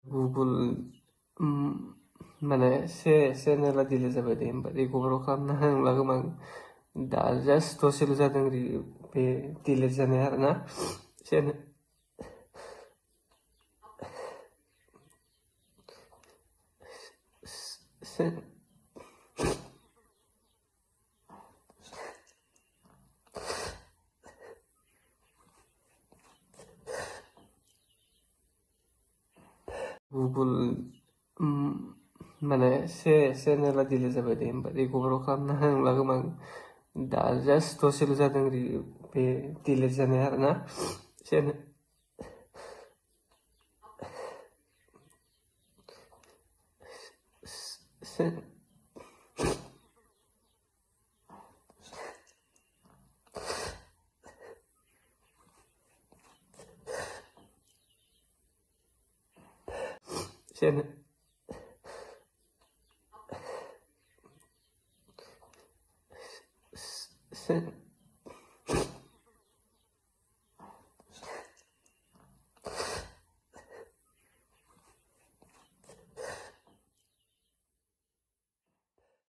Google माने से नेला दिले जाबाय दे होमबा रिकभार खालामनो हांला गोबां दा जास्ट दसेल' जादों बे डिलिट जानाया आरोना से गुगोल माने से नेला दिले जाबाय दे होमबा रिकभार खालामनो हांला गोबां दा जास्ट दसेल' जादों बे डिलिट जानाया आरोना से से